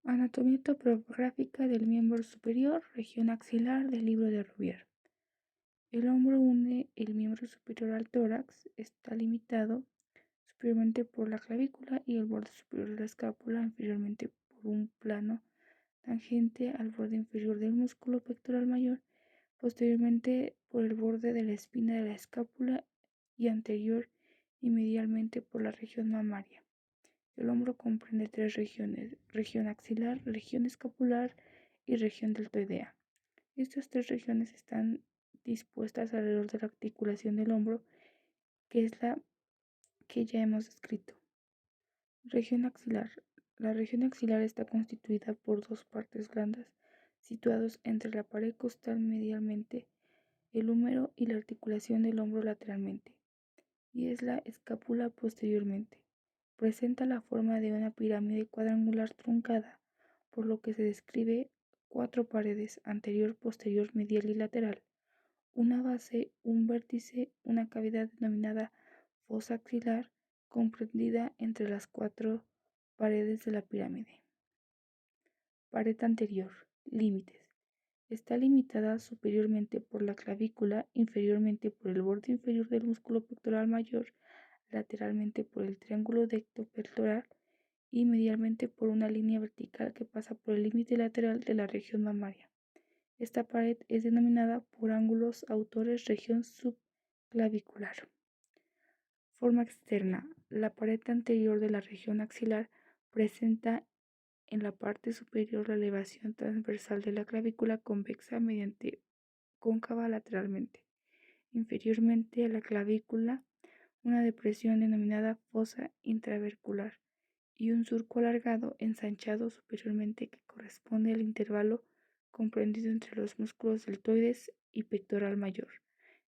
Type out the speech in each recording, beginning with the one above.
Anatomía topográfica del miembro superior, región axilar del libro de Rouvier. El hombro une el miembro superior al tórax, está limitado superiormente por la clavícula y el borde superior de la escápula, inferiormente por un plano tangente al borde inferior del músculo pectoral mayor, posteriormente por el borde de la espina de la escápula y anterior y medialmente por la región mamaria. El hombro comprende tres regiones: región axilar, región escapular y región deltoidea. Estas tres regiones están dispuestas alrededor de la articulación del hombro, que es la que ya hemos descrito. Región axilar. La región axilar está constituida por dos partes blandas situados entre la pared costal medialmente, el húmero y la articulación del hombro lateralmente, y es la escápula posteriormente. Presenta la forma de una pirámide cuadrangular truncada, por lo que se describe cuatro paredes: anterior, posterior, medial y lateral, una base, un vértice, una cavidad denominada fosa axilar, comprendida entre las cuatro paredes de la pirámide. Pared anterior. Límites. Está limitada superiormente por la clavícula, inferiormente por el borde inferior del músculo pectoral mayor, lateralmente por el triángulo decto pectoral y medialmente por una línea vertical que pasa por el límite lateral de la región mamaria. Esta pared es denominada por ángulos autores región subclavicular. Forma externa. La pared anterior de la región axilar presenta en la parte superior la elevación transversal de la clavícula convexa mediante cóncava lateralmente. Inferiormente a la clavícula, una depresión denominada fosa intravercular y un surco alargado ensanchado superiormente que corresponde al intervalo comprendido entre los músculos deltoides y pectoral mayor.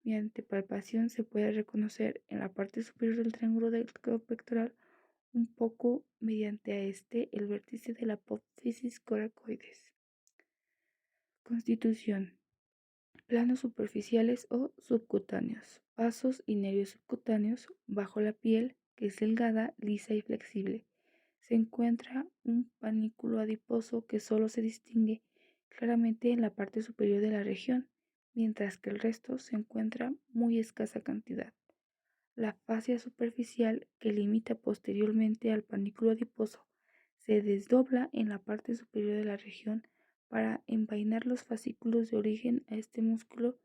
Mediante palpación se puede reconocer en la parte superior del triángulo pectoral un poco mediante a este el vértice de la apófisis coracoides. Constitución. Planos superficiales o subcutáneos. Vasos y nervios subcutáneos. Bajo la piel, que es delgada, lisa y flexible, se encuentra un panículo adiposo que solo se distingue claramente en la parte superior de la región, mientras que el resto se encuentra muy escasa cantidad. La fascia superficial, que limita posteriormente al panículo adiposo, se desdobla en la parte superior de la región para envainar los fascículos de origen a este músculo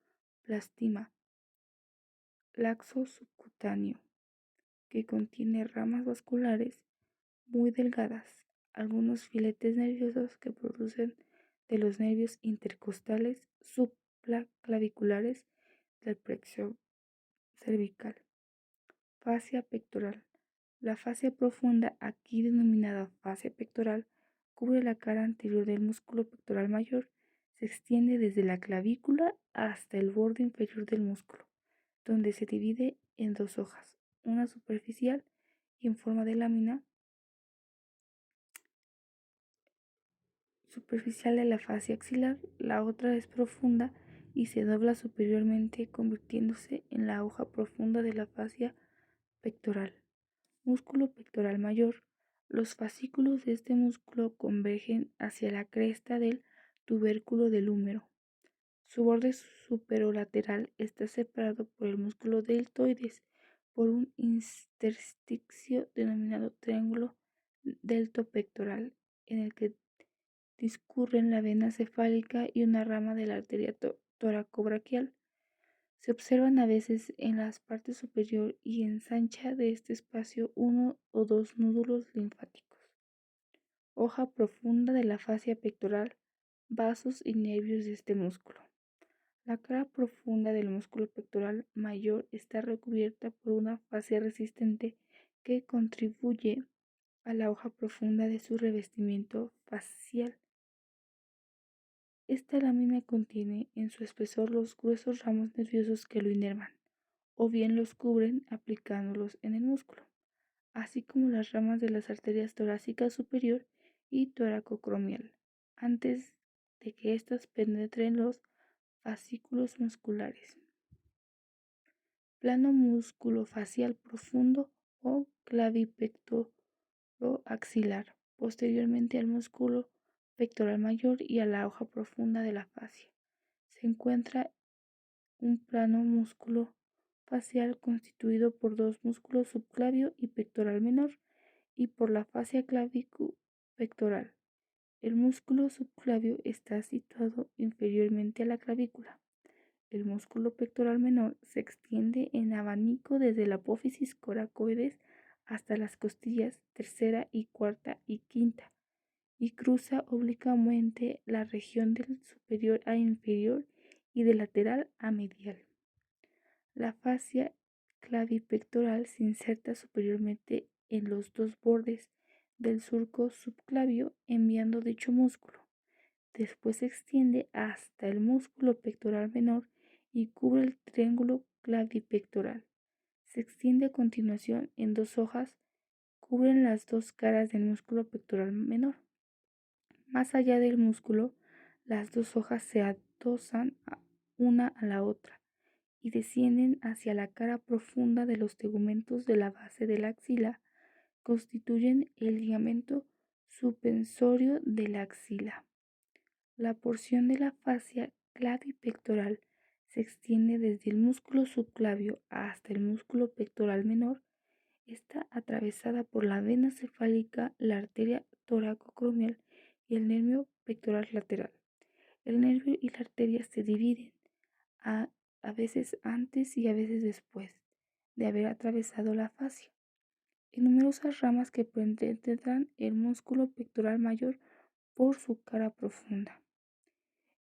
plastima laxo subcutáneo, que contiene ramas vasculares muy delgadas, algunos filetes nerviosos que producen de los nervios intercostales supraclaviculares del plexo cervical. Fascia pectoral. La fascia profunda, aquí denominada fascia pectoral, cubre la cara anterior del músculo pectoral mayor, se extiende desde la clavícula hasta el borde inferior del músculo, donde se divide en dos hojas, una superficial y en forma de lámina superficial de la fascia axilar, la otra es profunda y se dobla superiormente convirtiéndose en la hoja profunda de la fascia pectoral. Músculo pectoral mayor. Los fascículos de este músculo convergen hacia la cresta del tubérculo del húmero. Su borde superolateral está separado por el músculo deltoides por un intersticio denominado triángulo deltopectoral, en el que discurren la vena cefálica y una rama de la arteria toracobraquial. Se observan a veces en la parte superior y ensancha de este espacio uno o dos nódulos linfáticos. Hoja profunda de la fascia pectoral, vasos y nervios de este músculo. La cara profunda del músculo pectoral mayor está recubierta por una fascia resistente que contribuye a la hoja profunda de su revestimiento facial. Esta lámina contiene en su espesor los gruesos ramos nerviosos que lo inervan, o bien los cubren aplicándolos en el músculo, así como las ramas de las arterias torácica superior y toracocromial, antes de que éstas penetren los fascículos musculares. Plano musculofacial profundo o clavipectoroaxilar, posteriormente al músculo pectoral mayor y a la hoja profunda de la fascia. Se encuentra un plano músculo facial constituido por dos músculos subclavio y pectoral menor y por la fascia clavículo-pectoral. El músculo subclavio está situado inferiormente a la clavícula. El músculo pectoral menor se extiende en abanico desde la apófisis coracoides hasta las costillas tercera y cuarta y quinta y cruza oblicuamente la región del superior a inferior y de lateral a medial. La fascia clavipectoral se inserta superiormente en los dos bordes del surco subclavio enviando dicho músculo. Después se extiende hasta el músculo pectoral menor y cubre el triángulo clavipectoral. Se extiende a continuación en dos hojas, cubren las dos caras del músculo pectoral menor. Más allá del músculo, las dos hojas se adosan una a la otra y descienden hacia la cara profunda de los tegumentos de la base de la axila, constituyen el ligamento suspensorio de la axila. La porción de la fascia clavipectoral se extiende desde el músculo subclavio hasta el músculo pectoral menor. Está atravesada por la vena cefálica, la arteria toracoacromial y el nervio pectoral lateral. El nervio y la arteria se dividen, a veces antes y a veces después de haber atravesado la fascia, en numerosas ramas que penetran el músculo pectoral mayor por su cara profunda.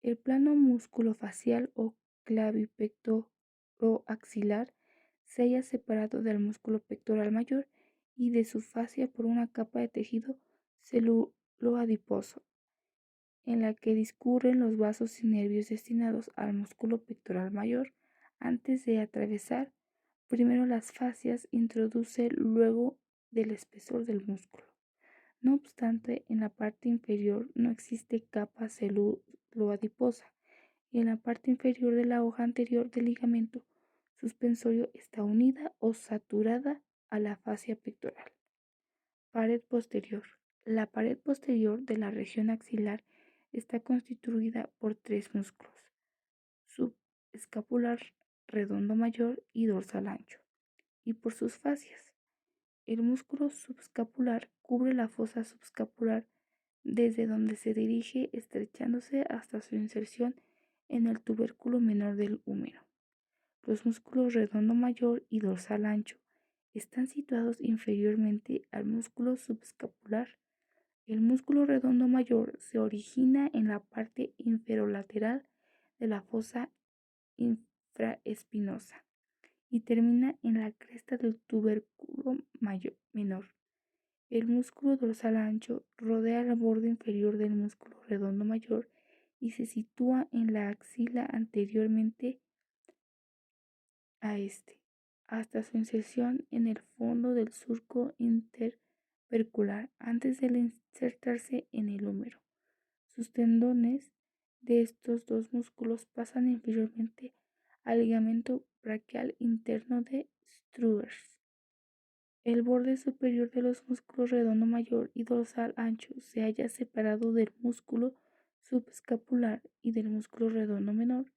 El plano músculo-facial o clavipectoroaxilar se halla separado del músculo pectoral mayor y de su fascia por una capa de tejido celuloadiposo, en la que discurren los vasos y nervios destinados al músculo pectoral mayor. Antes de atravesar primero las fascias, introduce luego del espesor del músculo. No obstante, en la parte inferior no existe capa celuloadiposa y en la parte inferior de la hoja anterior del ligamento suspensorio está unida o saturada a la fascia pectoral. Pared posterior. La pared posterior de la región axilar está constituida por tres músculos: subescapular, redondo mayor y dorsal ancho, y por sus fascias. El músculo subescapular cubre la fosa subescapular desde donde se dirige estrechándose hasta su inserción en el tubérculo menor del húmero. Los músculos redondo mayor y dorsal ancho están situados inferiormente al músculo subescapular. El músculo redondo mayor se origina en la parte inferolateral de la fosa infraespinosa y termina en la cresta del tubérculo menor. El músculo dorsal ancho rodea el borde inferior del músculo redondo mayor y se sitúa en la axila anteriormente a este, hasta su inserción en el fondo del surco interpercular antes de insertarse en el húmero. Sus tendones de estos dos músculos pasan inferiormente al ligamento braquial interno de Struers. El borde superior de los músculos redondo mayor y dorsal ancho se halla separado del músculo subescapular y del músculo redondo menor,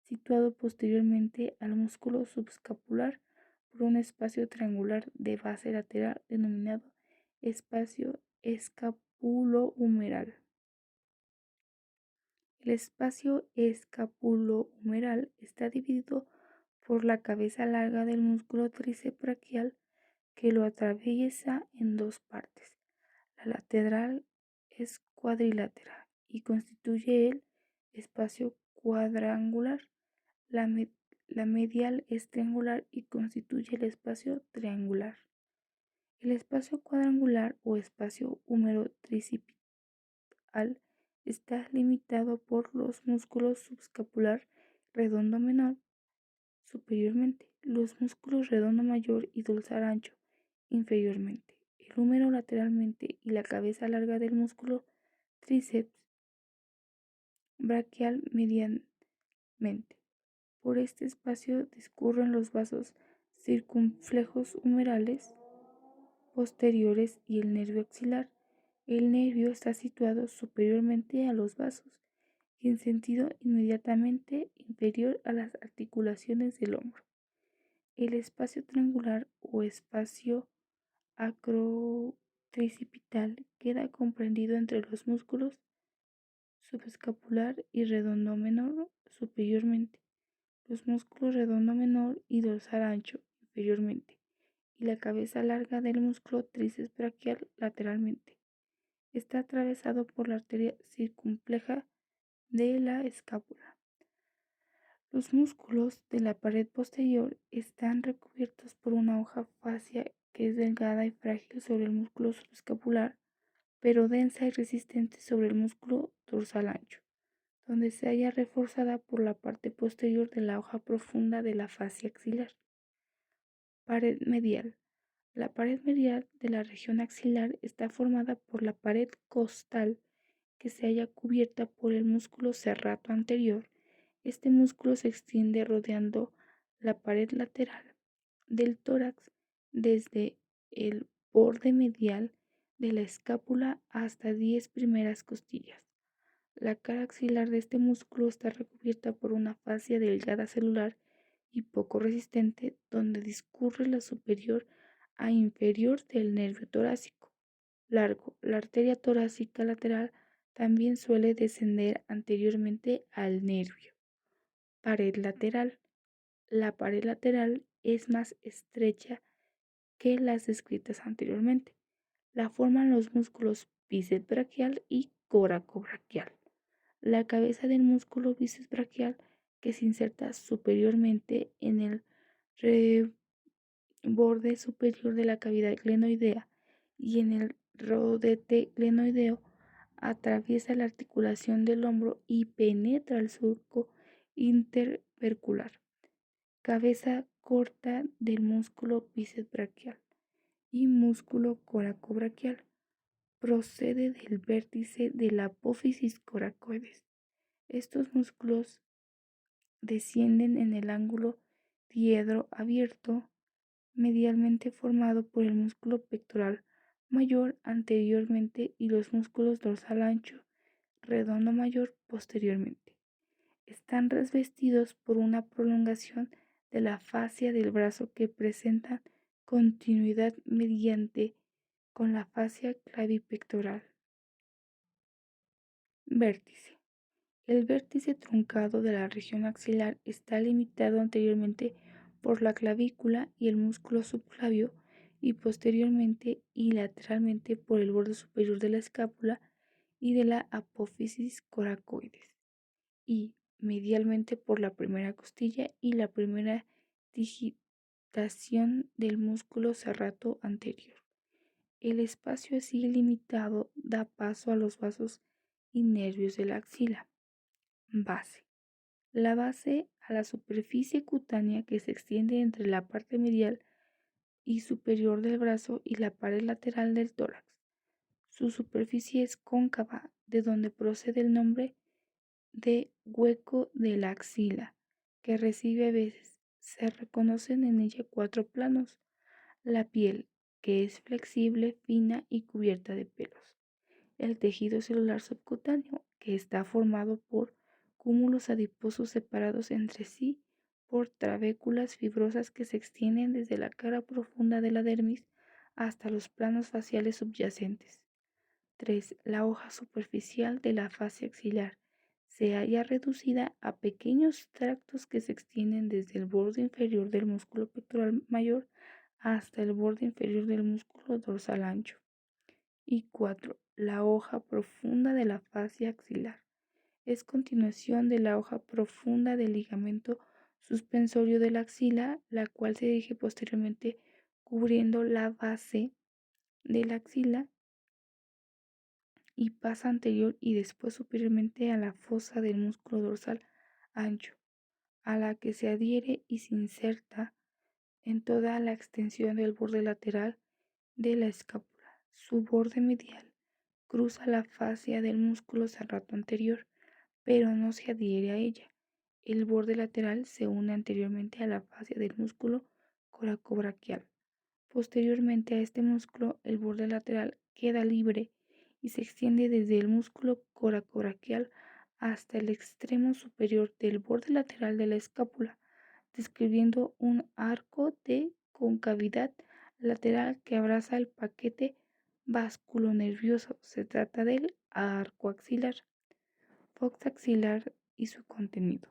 situado posteriormente al músculo subescapular por un espacio triangular de base lateral denominado espacio escapulohumeral. El espacio escapulohumeral está dividido por la cabeza larga del músculo tríceps braquial, que lo atraviesa en dos partes. La lateral es cuadriláteral y constituye el espacio cuadrangular. La medial es triangular y constituye el espacio triangular. El espacio cuadrangular o espacio húmero tricipital está limitado por los músculos subescapular redondo menor superiormente, los músculos redondo mayor y dorsal ancho inferiormente, el húmero lateralmente y la cabeza larga del músculo tríceps braquial medianamente. Por este espacio discurren los vasos circunflejos humerales posteriores y el nervio axilar, El nervio está situado superiormente a los vasos y en sentido inmediatamente inferior a las articulaciones del hombro. El espacio triangular o espacio acrotricipital queda comprendido entre los músculos subescapular y redondo menor superiormente, los músculos redondo menor y dorsal ancho inferiormente, y la cabeza larga del músculo tríceps braquial lateralmente. Está atravesado por la arteria circunfleja de la escápula. Los músculos de la pared posterior están recubiertos por una hoja fascia que es delgada y frágil sobre el músculo subescapular, pero densa y resistente sobre el músculo dorsal ancho, donde se halla reforzada por la parte posterior de la hoja profunda de la fascia axilar. Pared medial. La pared medial de la región axilar está formada por la pared costal que se halla cubierta por el músculo serrato anterior. Este músculo se extiende rodeando la pared lateral del tórax desde el borde medial de la escápula hasta 10 primeras costillas. La cara axilar de este músculo está recubierta por una fascia delgada celular y poco resistente donde discurre la superior a inferior del nervio torácico largo. La arteria torácica lateral también suele descender anteriormente al nervio. Pared lateral. La pared lateral es más estrecha que las descritas anteriormente. La forman los músculos bíceps braquial y coracobraquial. La cabeza del músculo bíceps braquial que se inserta superiormente en el borde superior de la cavidad glenoidea y en el rodete glenoideo atraviesa la articulación del hombro y penetra el surco intervercular. Cabeza corta del músculo bíceps braquial y músculo coracobraquial. Procede del vértice de la apófisis coracoides. Estos músculos descienden en el ángulo diedro abierto medialmente formado por el músculo pectoral mayor anteriormente y los músculos dorsal ancho, redondo mayor posteriormente. Están revestidos por una prolongación de la fascia del brazo que presenta continuidad mediante con la fascia clavipectoral. Vértice. El vértice truncado de la región axilar está limitado anteriormente por la clavícula y el músculo subclavio y posteriormente y lateralmente por el borde superior de la escápula y de la apófisis coracoides y medialmente por la primera costilla y la primera digitación del músculo serrato anterior. El espacio así limitado da paso a los vasos y nervios de la axila. Base. La base a la superficie cutánea que se extiende entre la parte medial y superior del brazo y la pared lateral del tórax. Su superficie es cóncava, de donde procede el nombre de hueco de la axila, que recibe a veces. Se reconocen en ella 4 planos. La piel, que es flexible, fina y cubierta de pelos. El tejido celular subcutáneo, que está formado por cúmulos adiposos separados entre sí por trabéculas fibrosas que se extienden desde la cara profunda de la dermis hasta los planos faciales subyacentes. 3. La hoja superficial de la fascia axilar se halla reducida a pequeños tractos que se extienden desde el borde inferior del músculo pectoral mayor hasta el borde inferior del músculo dorsal ancho. Y 4. La hoja profunda de la fascia axilar. Es continuación de la hoja profunda del ligamento suspensorio de la axila, la cual se dirige posteriormente cubriendo la base de la axila y pasa anterior y después superiormente a la fosa del músculo dorsal ancho, a la que se adhiere y se inserta en toda la extensión del borde lateral de la escápula. Su borde medial cruza la fascia del músculo serrato anterior, pero no se adhiere a ella. El borde lateral se une anteriormente a la fascia del músculo coracobraquial. Posteriormente a este músculo, el borde lateral queda libre y se extiende desde el músculo coracobraquial hasta el extremo superior del borde lateral de la escápula, describiendo un arco de concavidad lateral que abraza el paquete vasculonervioso. Se trata del arco axilar, fox axilar y su contenido.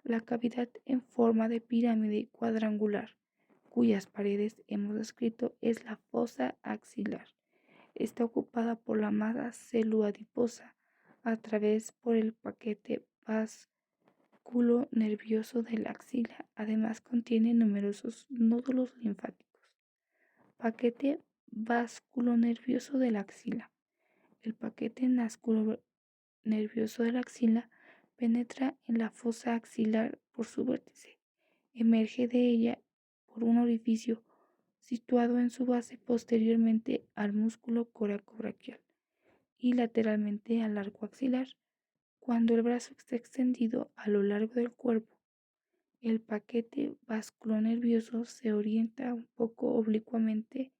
La cavidad en forma de pirámide cuadrangular, cuyas paredes hemos descrito, es la fosa axilar. Está ocupada por la masa celuloadiposa a través por el paquete vasculonervioso de la axila. Además contiene numerosos nódulos linfáticos. Paquete vasculonervioso de la axila. El paquete nervioso de la axila penetra en la fosa axilar por su vértice. Emerge de ella por un orificio situado en su base posteriormente al músculo coracobraquial y lateralmente al arco axilar. Cuando el brazo está extendido a lo largo del cuerpo, el paquete vasculonervioso se orienta un poco oblicuamente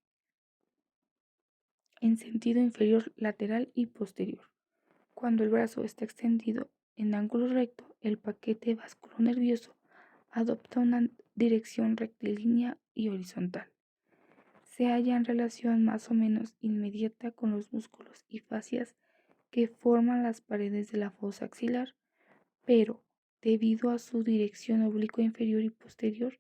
en sentido inferior, lateral y posterior. Cuando el brazo está extendido en ángulo recto, el paquete vasculonervioso adopta una dirección rectilínea y horizontal. Se halla en relación más o menos inmediata con los músculos y fascias que forman las paredes de la fosa axilar, pero debido a su dirección oblicua inferior y posterior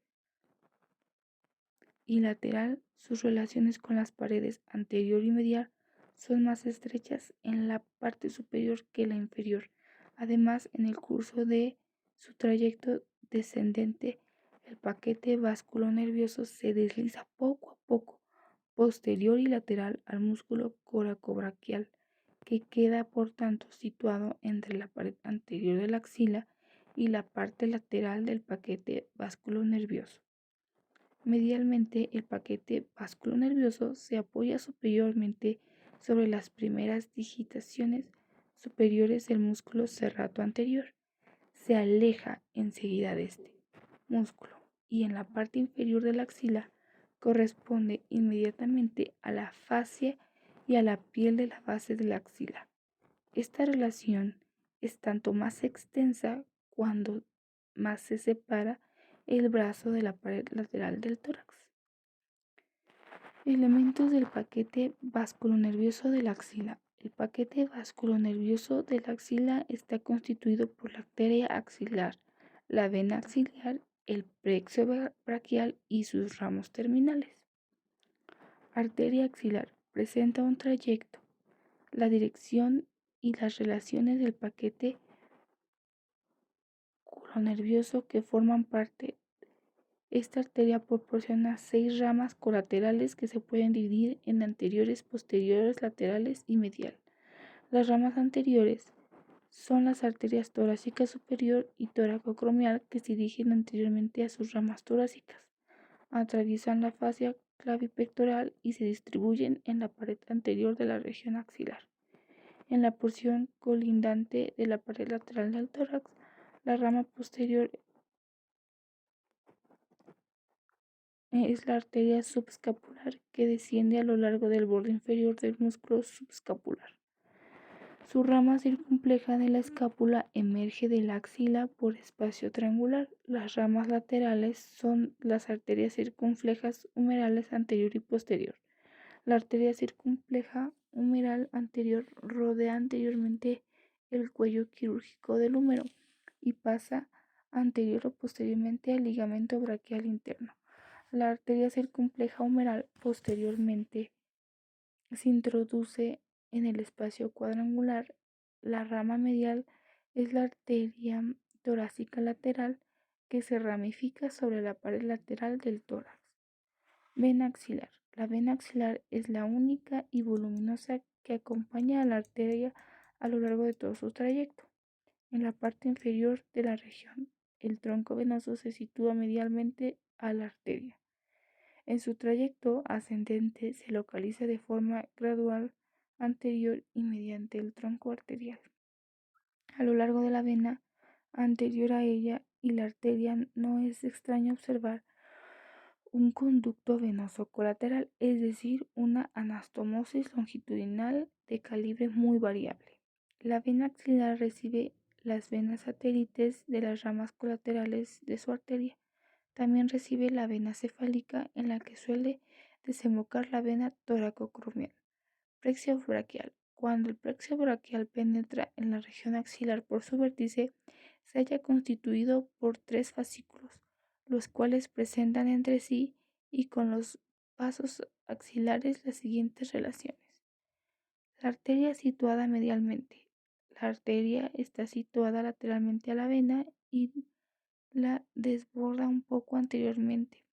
y lateral, sus relaciones con las paredes anterior y medial son más estrechas en la parte superior que la inferior. Además, en el curso de su trayecto descendente, el paquete vasculonervioso se desliza poco a poco posterior y lateral al músculo coracobraquial, que queda por tanto situado entre la pared anterior de la axila y la parte lateral del paquete vasculonervioso. Medialmente, el paquete vasculonervioso se apoya superiormente sobre las primeras digitaciones superiores del músculo serrato anterior. Se aleja enseguida de este músculo y en la parte inferior de la axila corresponde inmediatamente a la fascia y a la piel de la base de la axila. Esta relación es tanto más extensa cuando más se separa el brazo de la pared lateral del tórax. Elementos del paquete vasculonervioso de la axila. El paquete vasculonervioso de la axila está constituido por la arteria axilar, la vena axilar, el plexo braquial y sus ramos terminales. Arteria axilar presenta un trayecto, la dirección y las relaciones del paquete vasculonervioso que forman parte. Esta arteria proporciona 6 ramas colaterales que se pueden dividir en anteriores, posteriores, laterales y medial. Las ramas anteriores son las arterias torácica superior y toracoacromial que se dirigen anteriormente a sus ramas torácicas. Atraviesan la fascia clavipectoral y se distribuyen en la pared anterior de la región axilar. En la porción colindante de la pared lateral del tórax, la rama posterior es la arteria subscapular que desciende a lo largo del borde inferior del músculo subscapular. Su rama circunfleja de la escápula emerge de la axila por espacio triangular. Las ramas laterales son las arterias circunflejas humerales anterior y posterior. La arteria circunfleja humeral anterior rodea anteriormente el cuello quirúrgico del húmero y pasa anterior o posteriormente al ligamento braquial interno. La arteria circunfleja humeral posteriormente se introduce en el espacio cuadrangular. La rama medial es la arteria torácica lateral que se ramifica sobre la pared lateral del tórax. Vena axilar. La vena axilar es la única y voluminosa que acompaña a la arteria a lo largo de todo su trayecto. En la parte inferior de la región, el tronco venoso se sitúa medialmente a la arteria. En su trayecto ascendente se localiza de forma gradual anterior y mediante el tronco arterial. A lo largo de la vena anterior a ella y la arteria no es extraño observar un conducto venoso colateral, es decir, una anastomosis longitudinal de calibre muy variable. La vena axilar recibe las venas satélites de las ramas colaterales de su arteria. También recibe la vena cefálica, en la que suele desembocar la vena toracocromial. Plexo braquial. Cuando el plexo braquial penetra en la región axilar por su vértice, se halla constituido por tres fascículos, los cuales presentan entre sí y con los vasos axilares las siguientes relaciones. La arteria situada medialmente. La arteria está situada lateralmente a la vena y la desborda un poco anteriormente.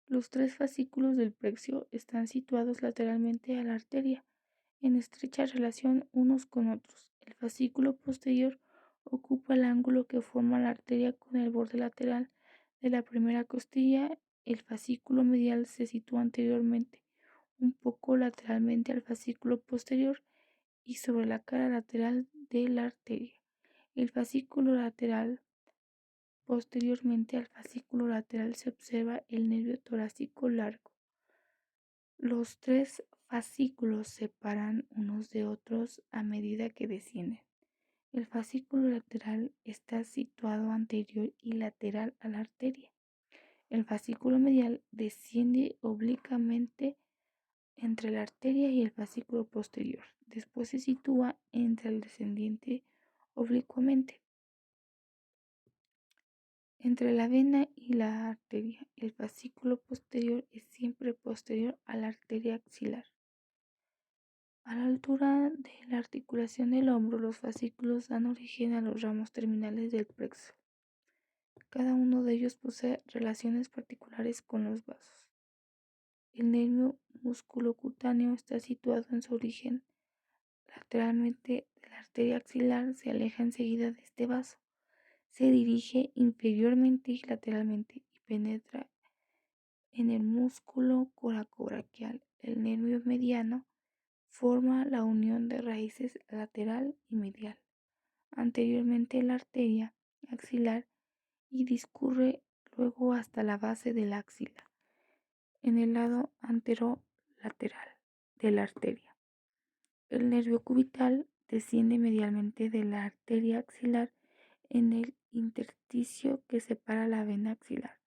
Los tres fascículos del plexo están situados lateralmente a la arteria, en estrecha relación unos con otros. El fascículo posterior ocupa el ángulo que forma la arteria con el borde lateral de la primera costilla. El fascículo medial se sitúa anteriormente, un poco lateralmente al fascículo posterior y sobre la cara lateral de la arteria. El fascículo lateral. Posteriormente al fascículo lateral se observa el nervio torácico largo. Los tres fascículos se separan unos de otros a medida que descienden. El fascículo lateral está situado anterior y lateral a la arteria. El fascículo medial desciende oblicuamente entre la arteria y el fascículo posterior. Después se sitúa entre el descendiente oblicuamente. Entre la vena y la arteria, el fascículo posterior es siempre posterior a la arteria axilar. A la altura de la articulación del hombro, los fascículos dan origen a los ramos terminales del plexo. Cada uno de ellos posee relaciones particulares con los vasos. El nervio musculocutáneo está situado en su origen lateralmente de la arteria axilar, se aleja enseguida de este vaso, se dirige inferiormente y lateralmente y penetra en el músculo coracobraquial. El nervio mediano forma la unión de raíces lateral y medial, anteriormente la arteria axilar, y discurre luego hasta la base de la axila, en el lado anterolateral de la arteria. El nervio cubital desciende medialmente de la arteria axilar en el intersticio que separa la vena axilar.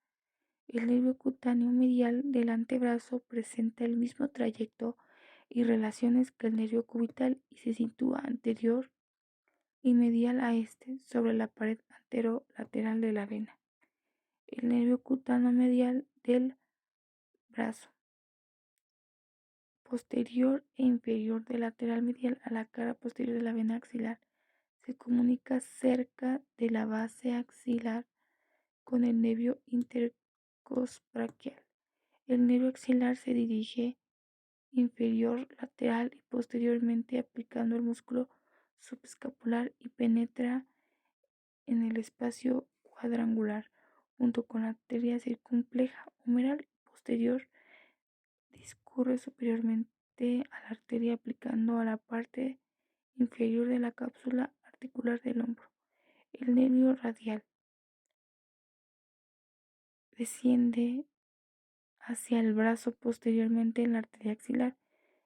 El nervio cutáneo medial del antebrazo presenta el mismo trayecto y relaciones que el nervio cubital y se sitúa anterior y medial a este, sobre la pared anterolateral de la vena. El nervio cutáneo medial del brazo, posterior e inferior del lateral medial a la cara posterior de la vena axilar, se comunica cerca de la base axilar con el nervio intercosbraquial. El nervio axilar se dirige inferior, lateral y posteriormente aplicando el músculo subescapular y penetra en el espacio cuadrangular junto con la arteria circunfleja humeral posterior. Discurre superiormente a la arteria aplicando a la parte inferior de la cápsula articular del hombro. El nervio radial desciende hacia el brazo posteriormente en la arteria axilar.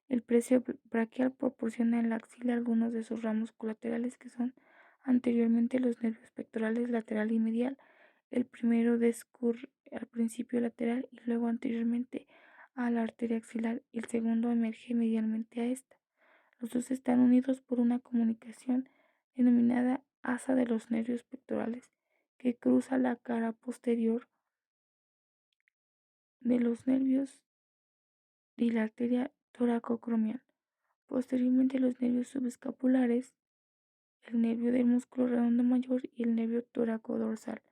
El plexo braquial proporciona en la axila algunos de sus ramos colaterales, que son anteriormente los nervios pectorales lateral y medial. El primero discurre al principio lateral y luego anteriormente a la arteria axilar, y el segundo emerge medialmente a esta. Los dos están unidos por una comunicación denominada asa de los nervios pectorales, que cruza la cara posterior de los nervios y la arteria toracocromial. Posteriormente, los nervios subescapulares, el nervio del músculo redondo mayor y el nervio toracodorsal.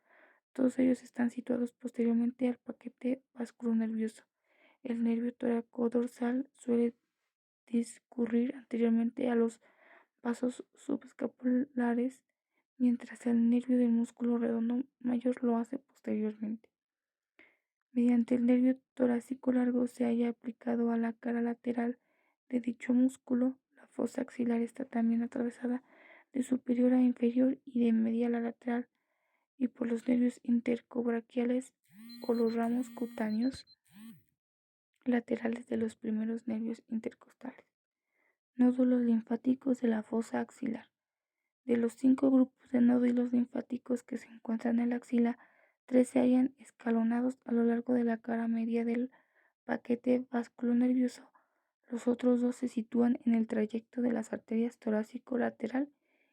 Todos ellos están situados posteriormente al paquete vasculonervioso. El nervio toracodorsal suele discurrir anteriormente a los vasos subescapulares, mientras el nervio del músculo redondo mayor lo hace posteriormente. Mediante el nervio torácico largo se haya aplicado a la cara lateral de dicho músculo. La fosa axilar está también atravesada de superior a inferior y de medial a lateral y por los nervios intercobraquiales o los ramos cutáneos laterales de los primeros nervios intercostales. Nódulos linfáticos de la fosa axilar. De los 5 grupos de nódulos linfáticos que se encuentran en la axila, 3 se hallan escalonados a lo largo de la cara media del paquete vasculonervioso. Los otros 2 se sitúan en el trayecto de las arterias torácico-lateral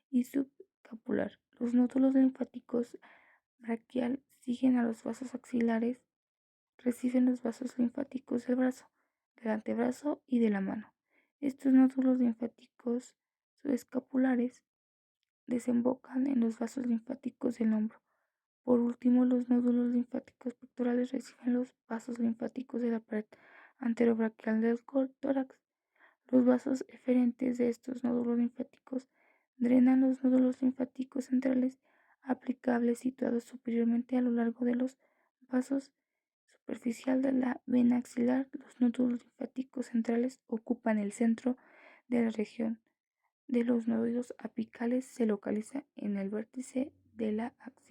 y subcapular. Los nódulos linfáticos braquial siguen a los vasos axilares, reciben los vasos linfáticos del brazo, del antebrazo y de la mano. Estos nódulos linfáticos subescapulares desembocan en los vasos linfáticos del hombro. Por último, los nódulos linfáticos pectorales reciben los vasos linfáticos de la pared anterobraquial del tórax. Los vasos eferentes de estos nódulos linfáticos drenan los nódulos linfáticos centrales aplicables situados superiormente a lo largo de los vasos superficial de la vena axilar. Los nódulos linfáticos centrales ocupan el centro de la región de los nódulos apicales, se localiza en el vértice de la axila.